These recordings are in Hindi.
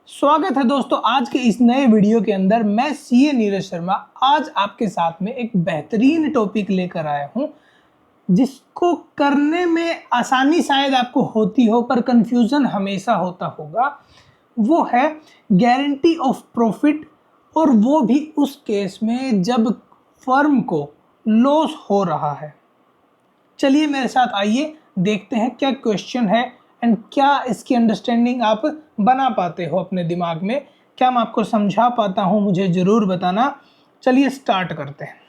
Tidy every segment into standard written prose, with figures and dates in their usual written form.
स्वागत है दोस्तों आज के इस नए वीडियो के अंदर। मैं सीए नीरज शर्मा आज आपके साथ में एक बेहतरीन टॉपिक लेकर आया हूं जिसको करने में आसानी शायद आपको होती हो पर कंफ्यूजन हमेशा होता होगा। वो है गारंटी ऑफ प्रॉफिट, और वो भी उस केस में जब फर्म को लॉस हो रहा है। चलिए मेरे साथ आइए देखते हैं क्या क्वेश्चन है एंड क्या इसकी अंडरस्टैंडिंग आप बना पाते हो अपने दिमाग में, क्या मैं आपको समझा पाता हूं, मुझे ज़रूर बताना। चलिए स्टार्ट करते हैं।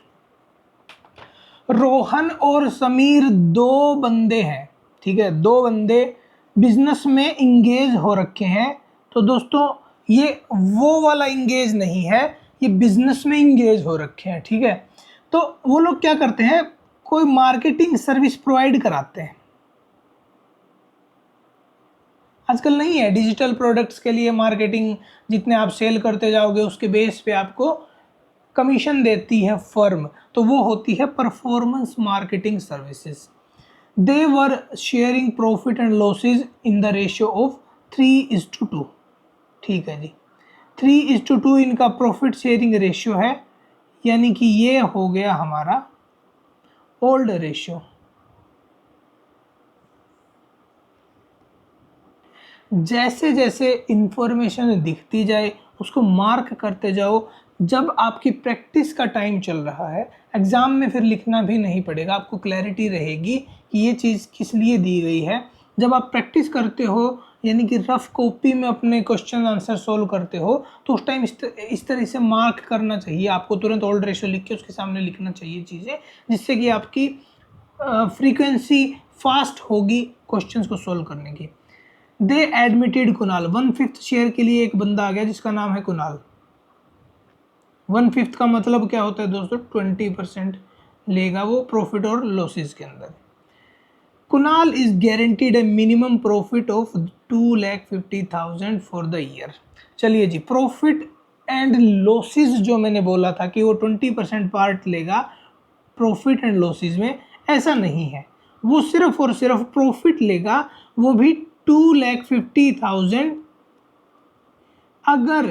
रोहन और समीर दो बंदे हैं, ठीक है, दो बंदे बिजनेस में इंगेज हो रखे हैं। तो दोस्तों ये वो वाला इंगेज नहीं है, ये बिजनेस में इंगेज हो रखे हैं, ठीक है। तो वो लोग क्या करते हैं, कोई मार्केटिंग सर्विस प्रोवाइड कराते हैं। आजकल नहीं है डिजिटल प्रोडक्ट्स के लिए मार्केटिंग, जितने आप सेल करते जाओगे उसके बेस पे आपको कमीशन देती है फर्म, तो वो होती है performance marketing services. They were sharing profit and losses in the ratio of 3:2। ठीक है जी, 3:2 इनका प्रॉफिट शेयरिंग रेशियो है, यानी कि ये हो गया हमारा ओल्ड रेशियो। जैसे जैसे इंफॉर्मेशन दिखती जाए उसको मार्क करते जाओ। जब आपकी प्रैक्टिस का टाइम चल रहा है, एग्ज़ाम में फिर लिखना भी नहीं पड़ेगा, आपको क्लैरिटी रहेगी कि ये चीज़ किस लिए दी गई है। जब आप प्रैक्टिस करते हो यानी कि रफ कॉपी में अपने क्वेश्चन आंसर सोल्व करते हो, तो उस टाइम इस तरह से मार्क करना चाहिए आपको। तुरंत ओल्ड रेशियो लिख के उसके सामने लिखना चाहिए चीज़ें, जिससे कि आपकी फ्रीक्वेंसी फास्ट होगी क्वेश्चंस को सोल्व करने की। दे एडमिटेड कुणाल, 1/5 शेयर के लिए एक बंदा आ गया जिसका नाम है कुणाल। 1/5 का मतलब क्या होता है दोस्तों, 20% लेगा वो प्रॉफिट और लॉसेस के अंदर। Kunal is guaranteed A minimum profit of 2,50,000 for the year. चलिए जी, प्रॉफिट एंड लॉसेस जो मैंने बोला था कि वो 20% पार्ट लेगा प्रॉफिट एंड लॉसेस में, ऐसा नहीं है। वो सिर्फ और सिर्फ प्रॉफिट लेगा, वो भी 2,50,000। अगर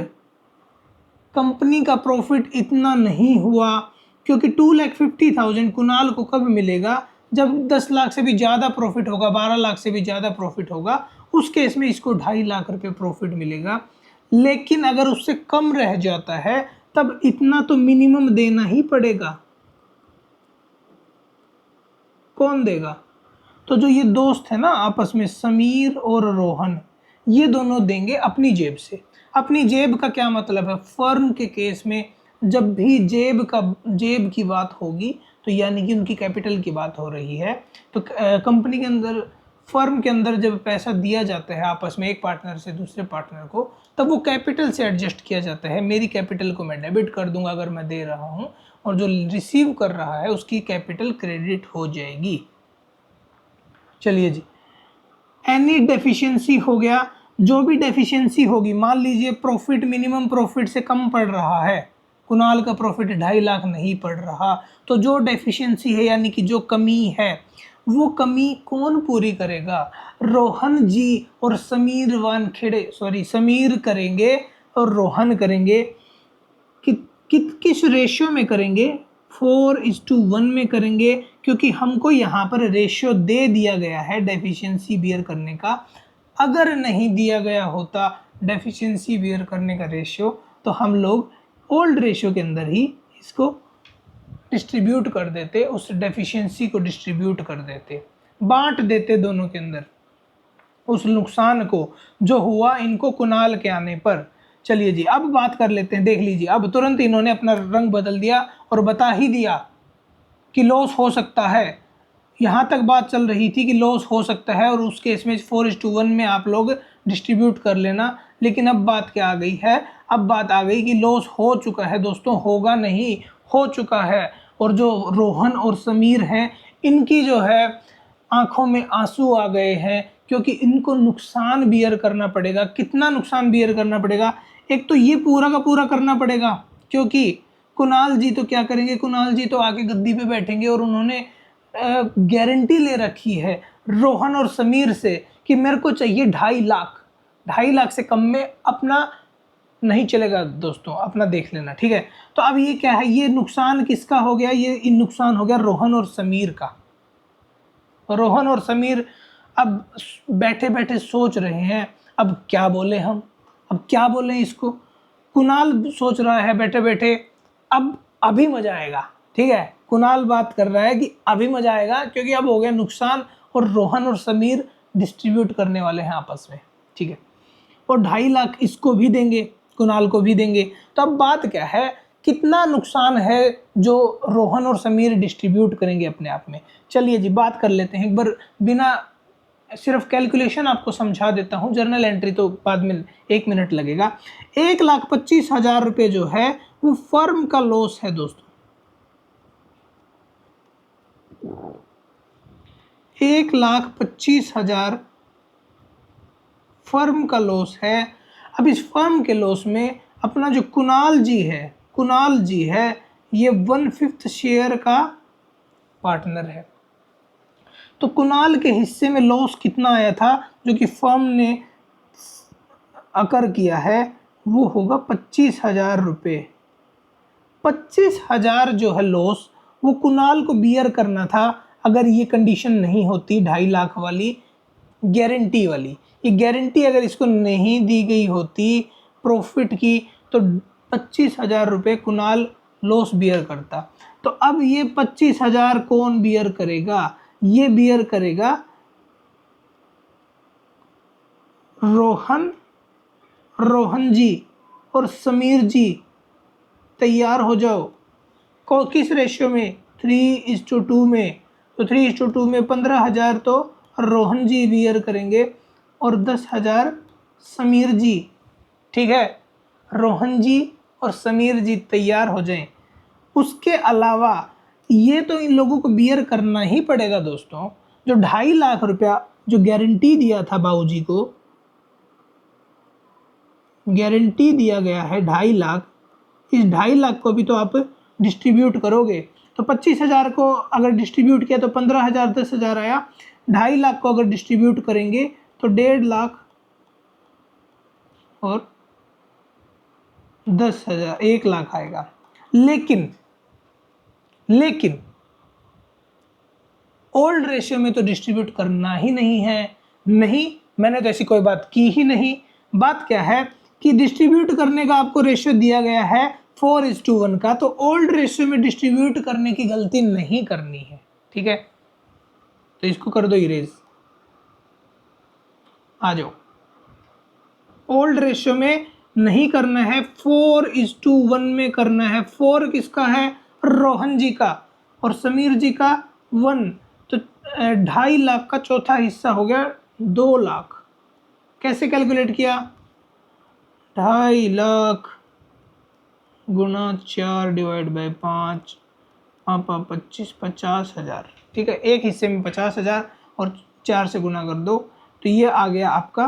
कंपनी का प्रॉफिट इतना नहीं हुआ, क्योंकि 2,50,000 कुणाल को कब मिलेगा, जब 10 लाख से भी ज़्यादा प्रॉफिट होगा, 12 लाख से भी ज़्यादा प्रॉफिट होगा, उस केस में इसको 2.5 लाख रुपए प्रॉफिट मिलेगा। लेकिन अगर उससे कम रह जाता है तब इतना तो मिनिमम देना ही पड़ेगा। कौन देगा? तो जो ये दोस्त है ना आपस में, समीर और रोहन, ये दोनों देंगे अपनी जेब से। अपनी जेब का क्या मतलब है, फर्म के केस में जब भी जेब की बात होगी तो यानी कि उनकी कैपिटल की बात हो रही है। तो कंपनी के अंदर, फर्म के अंदर जब पैसा दिया जाता है आपस में एक पार्टनर से दूसरे पार्टनर को, तब वो कैपिटल से एडजस्ट किया जाता है। मेरी कैपिटल को मैं डेबिट कर दूंगा अगर मैं दे रहा हूँ, और जो रिसीव कर रहा है उसकी कैपिटल क्रेडिट हो जाएगी। चलिए जी, एनी डेफिशिएंसी हो गया, जो भी डेफिशिएंसी होगी, मान लीजिए प्रॉफिट मिनिमम प्रॉफिट से कम पड़ रहा है, कुणाल का प्रॉफिट 2.5 लाख नहीं पड़ रहा, तो जो डेफिशिएंसी है यानी कि जो कमी है, वो कमी कौन पूरी करेगा? रोहन जी और समीर करेंगे और रोहन करेंगे। किस रेशियो में करेंगे? 4:1 में करेंगे, क्योंकि हमको यहाँ पर रेशियो दे दिया गया है डेफिशिएंसी बियर करने का। अगर नहीं दिया गया होता डेफिशिएंसी बियर करने का रेशियो, तो हम लोग ओल्ड रेशियो के अंदर ही इसको डिस्ट्रीब्यूट कर देते, उस डेफिशिएंसी को डिस्ट्रीब्यूट कर देते, बांट देते दोनों के अंदर उस नुकसान को जो हुआ इनको कुणाल के आने पर। चलिए जी, अब बात कर लेते हैं। देख लीजिए, अब तुरंत इन्होंने अपना रंग बदल दिया और बता ही दिया कि लॉस हो सकता है। यहाँ तक बात चल रही थी कि लॉस हो सकता है, और उस केस में 4:1 में आप लोग डिस्ट्रीब्यूट कर लेना। लेकिन अब बात क्या आ गई है, अब बात आ गई कि लॉस हो चुका है दोस्तों, होगा नहीं, हो चुका है। और जो रोहन और समीर हैं, इनकी जो है आंखों में आंसू आ गए हैं, क्योंकि इनको नुकसान बियर करना पड़ेगा। कितना नुकसान बियर करना पड़ेगा? एक तो ये पूरा का पूरा करना पड़ेगा, क्योंकि कुणाल जी तो क्या करेंगे, कुणाल जी तो आके गद्दी पे बैठेंगे और उन्होंने गारंटी ले रखी है रोहन और समीर से कि मेरे को चाहिए 2.5 लाख। 2.5 लाख से कम में अपना नहीं चलेगा दोस्तों, अपना देख लेना, ठीक है। तो अब ये क्या है, ये नुकसान किसका हो गया, ये नुकसान हो गया रोहन और समीर का। रोहन और समीर अब बैठे बैठे सोच रहे हैं अब क्या बोले हम, अब क्या बोले इसको। कुणाल सोच रहा है बैठे बैठे अब अभी मजा आएगा, ठीक है। कुणाल बात कर रहा है कि अभी मजा आएगा क्योंकि अब हो गया नुकसान और रोहन और समीर डिस्ट्रीब्यूट करने वाले हैं आपस में, ठीक है। और 2.5 लाख इसको भी देंगे, कुणाल को भी देंगे। तो अब बात क्या है, कितना नुकसान है जो रोहन और समीर डिस्ट्रीब्यूट करेंगे अपने आप में। चलिए जी बात कर लेते हैं एक बार, बिना सिर्फ कैलकुलेशन आपको समझा देता हूँ, जर्नल एंट्री तो बाद में 1 मिनट लगेगा। 1,25,000 रुपये जो है वो फर्म का लॉस है दोस्तों, 1,25,000 फर्म का लॉस है। अब इस फर्म के लॉस में अपना जो कुणाल जी है ये 1/5 शेयर का पार्टनर है। तो कुणाल के हिस्से में लॉस कितना आया था जो कि फर्म ने अकर किया है, वो होगा 25,000 रुपये। 25,000 जो है लॉस वो कुणाल को बियर करना था अगर ये कंडीशन नहीं होती 2.5 लाख वाली गारंटी वाली। ये गारंटी अगर इसको नहीं दी गई होती प्रॉफिट की तो 25,000 रुपये कुणाल लॉस बियर करता। तो अब ये 25,000 कौन बियर करेगा, ये बियर करेगा रोहन जी और समीर जी। तैयार हो जाओ। किस रेशियो में, 3:2 में। तो 3:2 में 15,000 तो रोहन जी बियर करेंगे और 10,000 समीर जी, ठीक है। रोहन जी और समीर जी तैयार हो जाएं। उसके अलावा ये तो इन लोगों को बियर करना ही पड़ेगा दोस्तों, जो 2.5 लाख रुपया जो गारंटी दिया था बाबूजी को, गारंटी दिया गया है 2.5 लाख, इस 2.5 लाख को भी तो आप डिस्ट्रीब्यूट करोगे। तो 25,000 को अगर डिस्ट्रीब्यूट किया तो 15,000, 10,000 आया। 2.5 लाख को अगर डिस्ट्रीब्यूट करेंगे तो 1.5 लाख और 10,000, 1 लाख आएगा। लेकिन ओल्ड रेशियो में तो डिस्ट्रीब्यूट करना ही नहीं है। नहीं, मैंने तो ऐसी कोई बात की ही नहीं। बात क्या है कि डिस्ट्रीब्यूट करने का आपको रेशियो दिया गया है 4:1 का, तो ओल्ड रेशियो में डिस्ट्रीब्यूट करने की गलती नहीं करनी है, ठीक है। तो इसको कर दो इरेज, आ जाओ। ओल्ड रेशियो में नहीं करना है, 4:1 में करना है। 4 किसका है, रोहन जी का, और समीर जी का 1। तो 2.5 लाख का चौथा हिस्सा हो गया 2 लाख। कैसे कैलकुलेट किया, 2.5 लाख गुणा 4 डिवाइड बाई 5, 25, 50,000, ठीक है। एक हिस्से में 50,000 और 4 से गुना कर दो तो ये आ गया आपका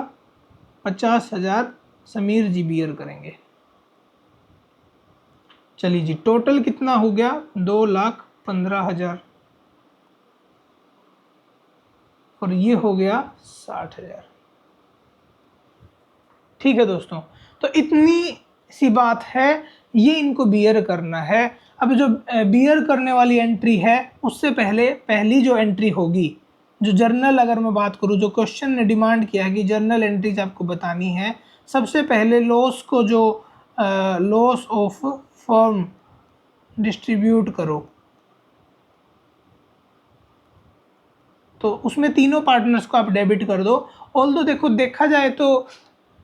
50,000 समीर जी बियर करेंगे। चलिए जी, टोटल कितना हो गया, 2,15,000 और ये हो गया 60,000, ठीक है दोस्तों। तो इतनी सी बात है, ये इनको बियर करना है। अब जो बियर करने वाली एंट्री है उससे पहले पहली जो एंट्री होगी, जो जर्नल, अगर मैं बात करूँ, जो क्वेश्चन ने डिमांड किया है कि जर्नल एंट्रीज आपको बतानी है, सबसे पहले लॉस को जो लॉस ऑफ फर्म डिस्ट्रीब्यूट करो। तो उसमें तीनों पार्टनर्स को आप डेबिट कर दो। ऑल्दो देखो, देखा जाए तो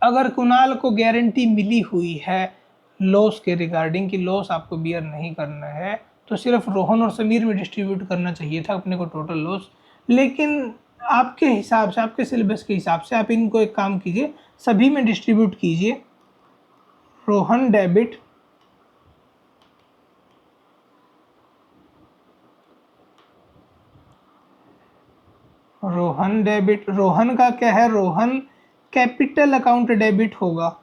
अगर कुणाल को गारंटी मिली हुई है लॉस के रिगार्डिंग कि लॉस आपको बियर नहीं करना है, तो सिर्फ रोहन और समीर में डिस्ट्रीब्यूट करना चाहिए था अपने को टोटल लॉस। लेकिन आपके हिसाब से, आपके सिलेबस के हिसाब से आप इनको एक काम कीजिए, सभी में डिस्ट्रीब्यूट कीजिए। रोहन डेबिट, रोहन डेबिट, रोहन का क्या है, रोहन कैपिटल अकाउंट डेबिट होगा।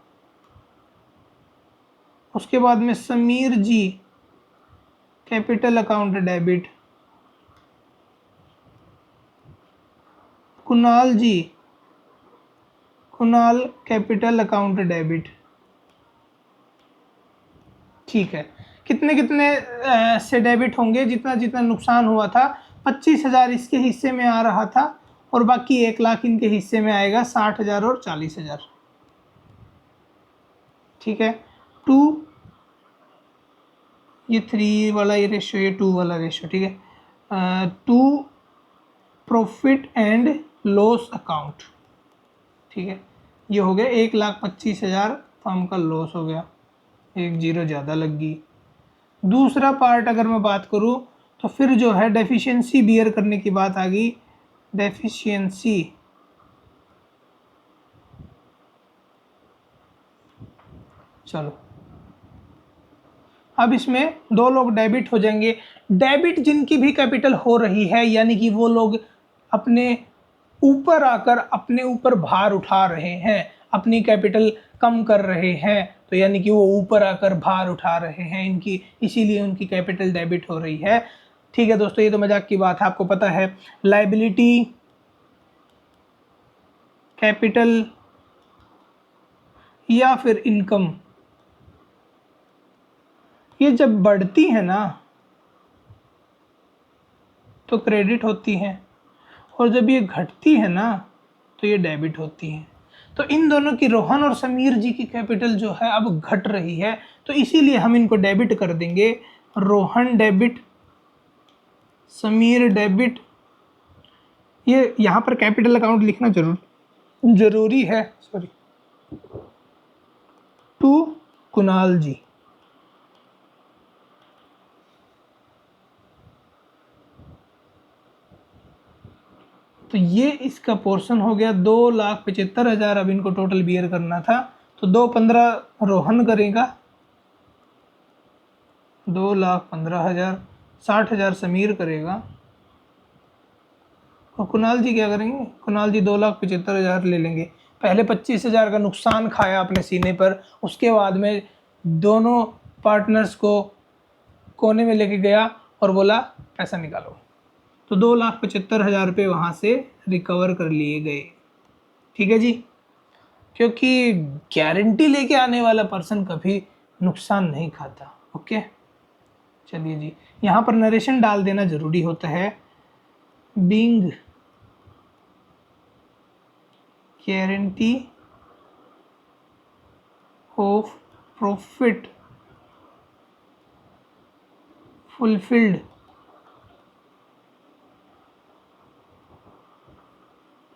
उसके बाद में Sameer G capital account debit, Kunal जी कुणाल कैपिटल अकाउंट डेबिट, ठीक है। कितने कितने से डेबिट होंगे? जितना जितना नुकसान हुआ था, 25,000 इसके हिस्से में आ रहा था और बाकी 1 लाख इनके हिस्से में आएगा, 60,000 और 40,000, ठीक है। 2, ये 3 वाला ये रेशो, ये 2 वाला रेशो, ठीक है। 2 प्रॉफिट एंड लॉस अकाउंट, ठीक है। ये हो गया 1,25,000 फर्म का लॉस हो गया, एक जीरो ज़्यादा लग गई। दूसरा पार्ट अगर मैं बात करूँ तो फिर जो है डेफिशिएंसी बियर करने की बात आ गई। डेफिशिएंसी, चलो अब इसमें 2 लोग डेबिट हो जाएंगे। डेबिट जिनकी भी कैपिटल हो रही है, यानी कि वो लोग अपने ऊपर आकर अपने ऊपर भार उठा रहे हैं, अपनी कैपिटल कम कर रहे हैं, तो यानी कि वो ऊपर आकर भार उठा रहे हैं इनकी, इसीलिए उनकी कैपिटल डेबिट हो रही है, ठीक है दोस्तों। ये तो मजाक की बात है, आपको पता है। लायबिलिटी कैपिटल या फिर इनकम, ये जब बढ़ती है ना तो क्रेडिट होती है, और जब ये घटती है ना तो ये डेबिट होती है। तो इन दोनों की, रोहन और समीर जी की कैपिटल जो है अब घट रही है, तो इसीलिए हम इनको डेबिट कर देंगे। Rohan debit, Sameer debit. ये यहाँ पर कैपिटल अकाउंट लिखना जरूरी है, सॉरी। टू कुणाल जी, तो ये इसका पोर्शन हो गया 2,75,000। अब इनको टोटल बियर करना था, तो 2,15 रोहन करेगा, 2,15,000, 60,000 समीर करेगा, और कुणाल जी क्या करेंगे? कुणाल जी 2,75,000 ले लेंगे। पहले 25,000 का नुकसान खाया अपने सीने पर, उसके बाद में दोनों पार्टनर्स को कोने में लेके गया और बोला पैसा निकालो, तो 2,75,000 रुपये वहाँ से रिकवर कर लिए गए, ठीक है जी। क्योंकि गारंटी लेके आने वाला पर्सन कभी नुकसान नहीं खाता, ओके। चलिए जी, यहाँ पर नरेशन डाल देना जरूरी होता है। Being guarantee of profit fulfilled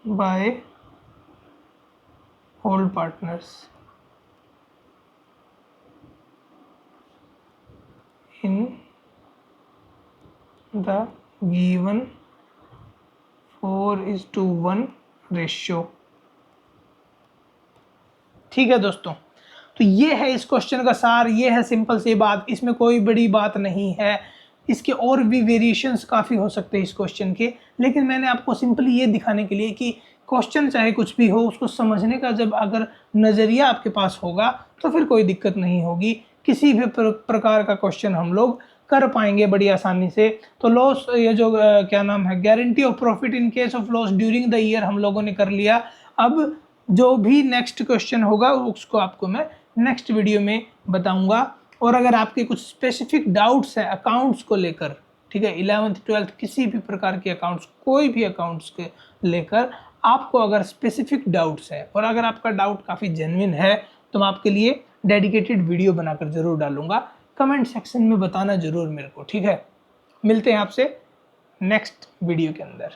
by all partners in the given 4:1 ratio, ठीक है दोस्तों। तो ये है इस क्वेश्चन का सार, ये है सिंपल सी बात, इसमें कोई बड़ी बात नहीं है। इसके और भी वेरिएशंस काफ़ी हो सकते हैं इस क्वेश्चन के, लेकिन मैंने आपको सिंपली ये दिखाने के लिए कि क्वेश्चन चाहे कुछ भी हो, उसको समझने का जब अगर नज़रिया आपके पास होगा तो फिर कोई दिक्कत नहीं होगी, किसी भी प्रकार का क्वेश्चन हम लोग कर पाएंगे बड़ी आसानी से। तो लॉस, ये जो क्या नाम है, guarantee of profit in case of loss during the year हम लोगों ने कर लिया। अब जो भी नेक्स्ट क्वेश्चन होगा उसको आपको मैं नेक्स्ट वीडियो में बताऊंगा। और अगर आपके कुछ स्पेसिफिक डाउट्स हैं अकाउंट्स को लेकर, ठीक है, 11th 12th किसी भी प्रकार के अकाउंट्स, कोई भी अकाउंट्स के लेकर आपको अगर स्पेसिफिक डाउट्स है, और अगर आपका डाउट काफ़ी जेन्युइन है, तो मैं आपके लिए डेडिकेटेड वीडियो बनाकर ज़रूर डालूंगा। कमेंट सेक्शन में बताना ज़रूर मेरे को, ठीक है। मिलते हैं आपसे नेक्स्ट वीडियो के अंदर।